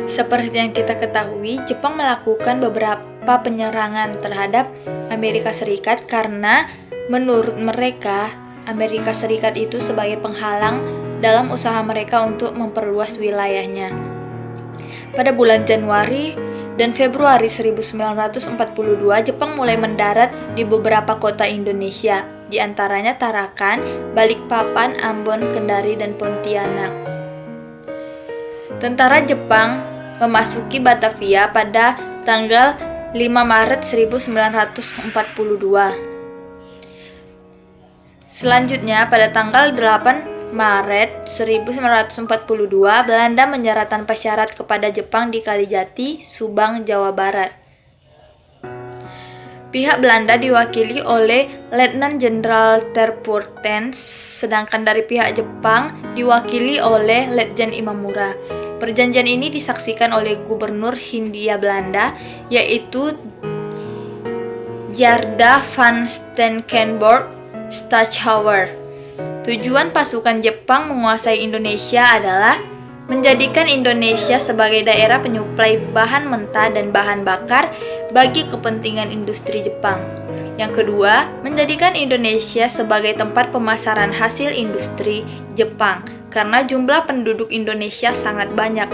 Seperti yang kita ketahui, Jepang melakukan beberapa penyerangan terhadap Amerika Serikat karena menurut mereka, Amerika Serikat itu sebagai penghalang dalam usaha mereka untuk memperluas wilayahnya. Pada bulan Januari dan Februari 1942, Jepang mulai mendarat di beberapa kota Indonesia, di antaranya Tarakan, Balikpapan, Ambon, Kendari, dan Pontianak. Tentara Jepang memasuki Batavia pada tanggal 5 Maret 1942. Selanjutnya, pada tanggal 8 Maret 1942, Belanda menyerah tanpa syarat kepada Jepang di Kalijati, Subang, Jawa Barat. Pihak Belanda diwakili oleh Letnan Jenderal Ter Purtens, sedangkan dari pihak Jepang diwakili oleh Letjen Imamura. Perjanjian ini disaksikan oleh Gubernur Hindia Belanda, yaitu Tjarda van Stekelenburg Stachauer. Tujuan pasukan Jepang menguasai Indonesia adalah menjadikan Indonesia sebagai daerah penyuplai bahan mentah dan bahan bakar bagi kepentingan industri Jepang. Yang kedua, menjadikan Indonesia sebagai tempat pemasaran hasil industri Jepang karena jumlah penduduk Indonesia sangat banyak.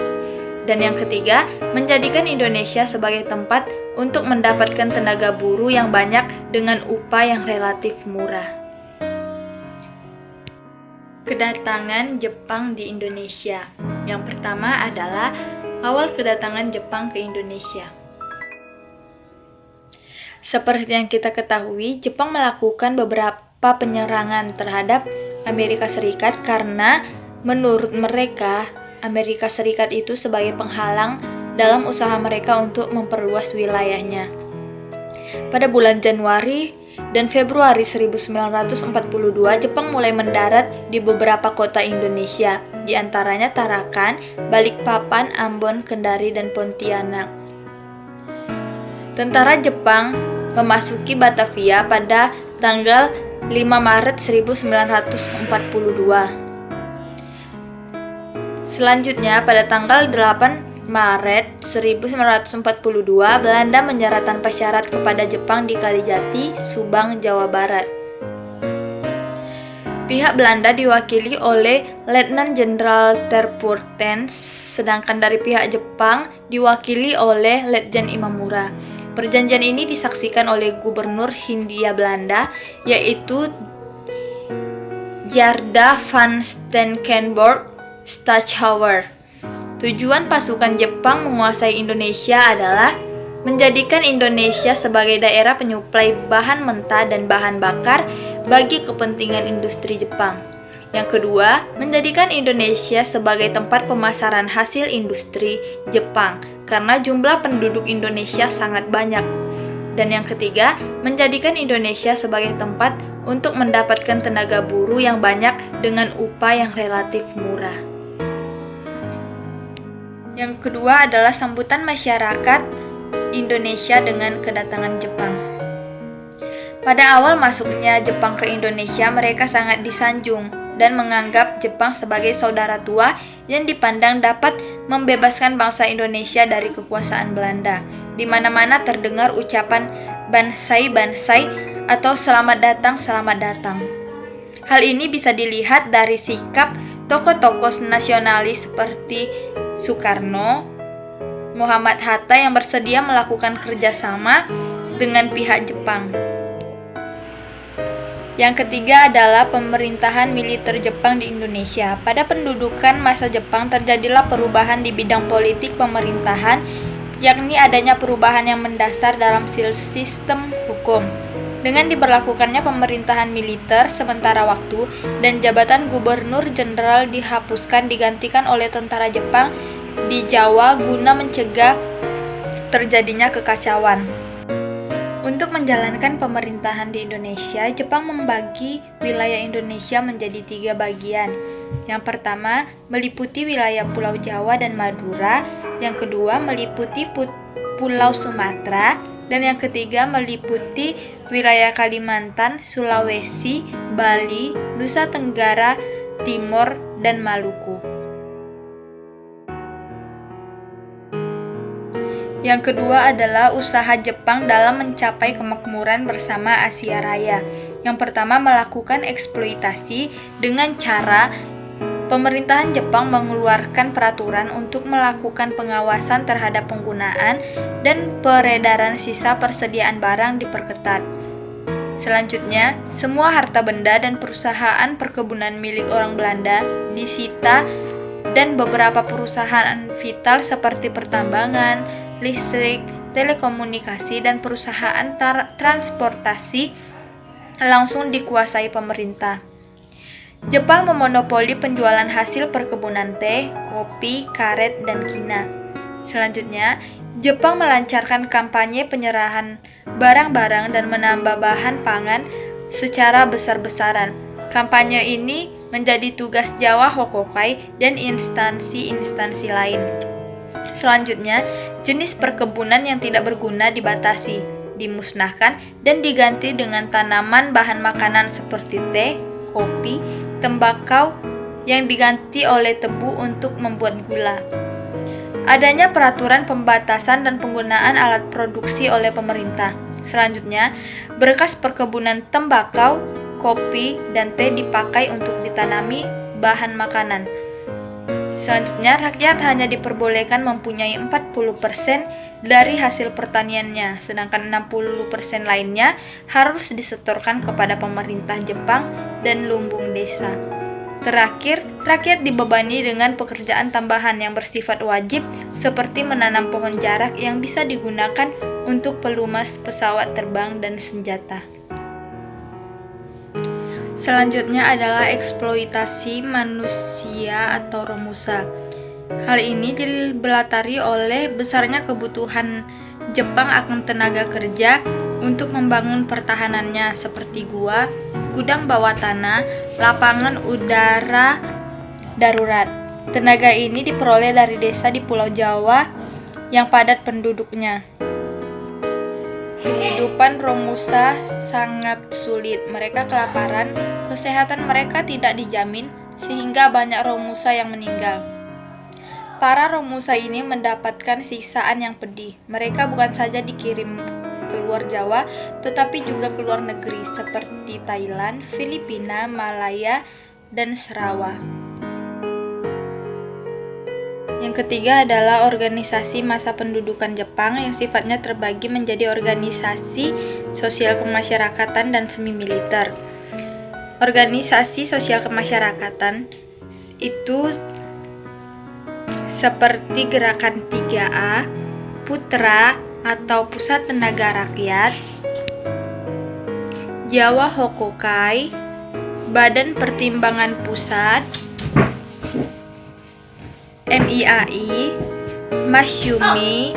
Dan yang ketiga, menjadikan Indonesia sebagai tempat untuk mendapatkan tenaga buruh yang banyak dengan upah yang relatif murah. Kedatangan Jepang di Indonesia. Yang pertama adalah awal kedatangan Jepang ke Indonesia. Seperti yang kita ketahui, Jepang melakukan beberapa penyerangan terhadap Amerika Serikat karena menurut mereka, Amerika Serikat itu sebagai penghalang dalam usaha mereka untuk memperluas wilayahnya. Pada bulan Januari dan Februari 1942, Jepang mulai mendarat di beberapa kota Indonesia, di antaranya Tarakan, Balikpapan, Ambon, Kendari, dan Pontianak. Tentara Jepang memasuki Batavia pada tanggal 5 Maret 1942. Selanjutnya, pada tanggal 8 Maret 1942, Belanda menyerah tanpa syarat kepada Jepang di Kalijati, Subang, Jawa Barat. Pihak Belanda diwakili oleh Letnan Jenderal Ter Purtens, sedangkan dari pihak Jepang diwakili oleh Letjen Imamura. Perjanjian ini disaksikan oleh Gubernur Hindia Belanda, yaitu Tjarda van Stekelenburg Stachauer. Tujuan pasukan Jepang menguasai Indonesia adalah menjadikan Indonesia sebagai daerah penyuplai bahan mentah dan bahan bakar bagi kepentingan industri Jepang. Yang kedua, menjadikan Indonesia sebagai tempat pemasaran hasil industri Jepang karena jumlah penduduk Indonesia sangat banyak. Dan yang ketiga, menjadikan Indonesia sebagai tempat untuk mendapatkan tenaga buruh yang banyak dengan upah yang relatif murah. Yang kedua adalah sambutan masyarakat Indonesia dengan kedatangan Jepang. Pada awal masuknya Jepang ke Indonesia, mereka sangat disanjung dan menganggap Jepang sebagai saudara tua yang dipandang dapat membebaskan bangsa Indonesia dari kekuasaan Belanda. Di mana-mana terdengar ucapan Bansai Bansai atau selamat datang, selamat datang. Hal ini bisa dilihat dari sikap tokoh-tokoh nasionalis seperti Soekarno, Muhammad Hatta yang bersedia melakukan kerjasama dengan pihak Jepang. Yang ketiga adalah pemerintahan militer Jepang di Indonesia. Pada pendudukan masa Jepang terjadilah perubahan di bidang politik pemerintahan, yakni adanya perubahan yang mendasar dalam sistem hukum. Dengan diberlakukannya pemerintahan militer sementara waktu dan jabatan gubernur jenderal dihapuskan digantikan oleh tentara Jepang di Jawa guna mencegah terjadinya kekacauan. Untuk menjalankan pemerintahan di Indonesia, Jepang membagi wilayah Indonesia menjadi 3 bagian. Yang pertama, meliputi wilayah Pulau Jawa dan Madura. Yang kedua, meliputi Pulau Sumatera. Dan yang ketiga, meliputi wilayah Kalimantan, Sulawesi, Bali, Nusa Tenggara Timur, dan Maluku. Yang kedua adalah usaha Jepang dalam mencapai kemakmuran bersama Asia Raya. Yang pertama, melakukan eksploitasi dengan cara pemerintahan Jepang mengeluarkan peraturan untuk melakukan pengawasan terhadap penggunaan dan peredaran sisa persediaan barang diperketat. Selanjutnya, semua harta benda dan perusahaan perkebunan milik orang Belanda disita dan beberapa perusahaan vital seperti pertambangan, listrik, telekomunikasi, dan perusahaan transportasi langsung dikuasai pemerintah. Jepang memonopoli penjualan hasil perkebunan teh, kopi, karet, dan kina. Selanjutnya, Jepang melancarkan kampanye penyerahan barang-barang dan menambah bahan pangan secara besar-besaran. Kampanye ini menjadi tugas Jawa Hokokai dan instansi-instansi lain. Selanjutnya, jenis perkebunan yang tidak berguna dibatasi, dimusnahkan, dan diganti dengan tanaman bahan makanan seperti teh, kopi, tembakau yang diganti oleh tebu untuk membuat gula. Adanya peraturan pembatasan dan penggunaan alat produksi oleh pemerintah. Selanjutnya, berkas perkebunan tembakau, kopi, dan teh dipakai untuk ditanami bahan makanan. Selanjutnya, rakyat hanya diperbolehkan mempunyai 40% dari hasil pertaniannya, sedangkan 60% lainnya harus disetorkan kepada pemerintah Jepang dan lumbung desa. Terakhir, rakyat dibebani dengan pekerjaan tambahan yang bersifat wajib, seperti menanam pohon jarak yang bisa digunakan untuk pelumas pesawat terbang dan senjata. Selanjutnya adalah eksploitasi manusia atau romusa. Hal ini dibelatari oleh besarnya kebutuhan Jepang akan tenaga kerja untuk membangun pertahanannya seperti gua, gudang bawah tanah, lapangan udara darurat. Tenaga ini diperoleh dari desa di Pulau Jawa yang padat penduduknya. Kehidupan romusa sangat sulit. Mereka kelaparan, kesehatan mereka tidak dijamin, sehingga banyak romusa yang meninggal. Para romusa ini mendapatkan siksaan yang pedih. Mereka bukan saja dikirim ke luar Jawa, tetapi juga ke luar negeri seperti Thailand, Filipina, Malaya, dan Sarawak. Yang ketiga adalah organisasi masa pendudukan Jepang yang sifatnya terbagi menjadi organisasi sosial kemasyarakatan dan semi militer. Organisasi sosial kemasyarakatan itu seperti Gerakan 3A, Putra atau Pusat Tenaga Rakyat, Jawa Hokokai, Badan Pertimbangan Pusat, MIAI, Masyumi,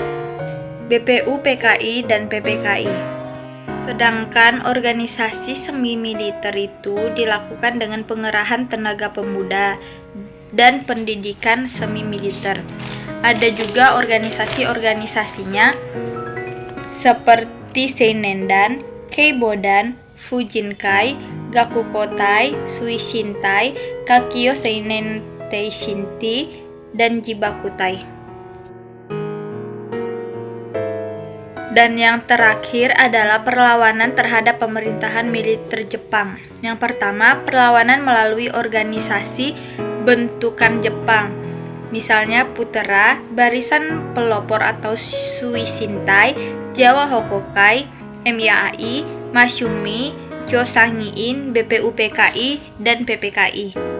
BPU-PKI, dan PPKI. Sedangkan organisasi semi militer itu dilakukan dengan pengerahan tenaga pemuda dan pendidikan semi militer. Ada juga organisasi-organisasinya seperti Seinendan, Keibodan, Fujinkai, Gakukotai, Suishintai, Kakyo Seinen Teishinti, dan Jibakutai. Dan yang terakhir adalah perlawanan terhadap pemerintahan militer Jepang. Yang pertama, perlawanan melalui organisasi bentukan Jepang. Misalnya Putra, Barisan Pelopor atau Suishintai, Jawa Hokokai, MIAI, Masyumi, Chosangiin, BPU-PKI, dan PPKI.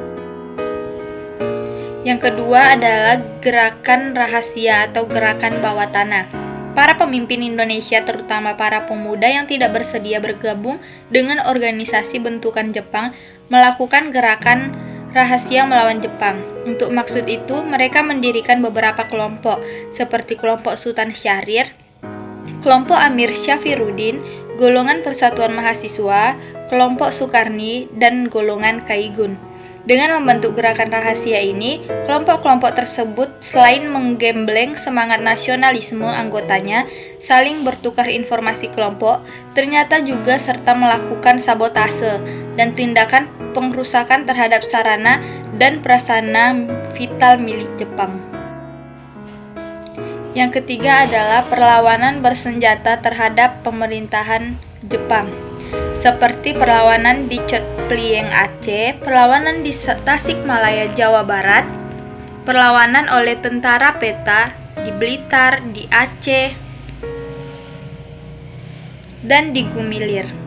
Yang kedua adalah gerakan rahasia atau gerakan bawah tanah. Para pemimpin Indonesia, terutama para pemuda yang tidak bersedia bergabung dengan organisasi bentukan Jepang, melakukan gerakan rahasia melawan Jepang. Untuk maksud itu, mereka mendirikan beberapa kelompok, seperti kelompok Sultan Syahrir, kelompok Amir Syafirudin, golongan Persatuan Mahasiswa, kelompok Sukarni, dan golongan Kaigun. Dengan membentuk gerakan rahasia ini, kelompok-kelompok tersebut selain menggembleng semangat nasionalisme anggotanya, saling bertukar informasi kelompok, ternyata juga serta melakukan sabotase dan tindakan pengrusakan terhadap sarana dan prasarana vital milik Jepang. Yang ketiga adalah perlawanan bersenjata terhadap pemerintahan Jepang, seperti perlawanan di Cotplieng Aceh, perlawanan di Tasikmalaya Jawa Barat, perlawanan oleh tentara peta di Blitar, di Aceh, dan di Gumilir.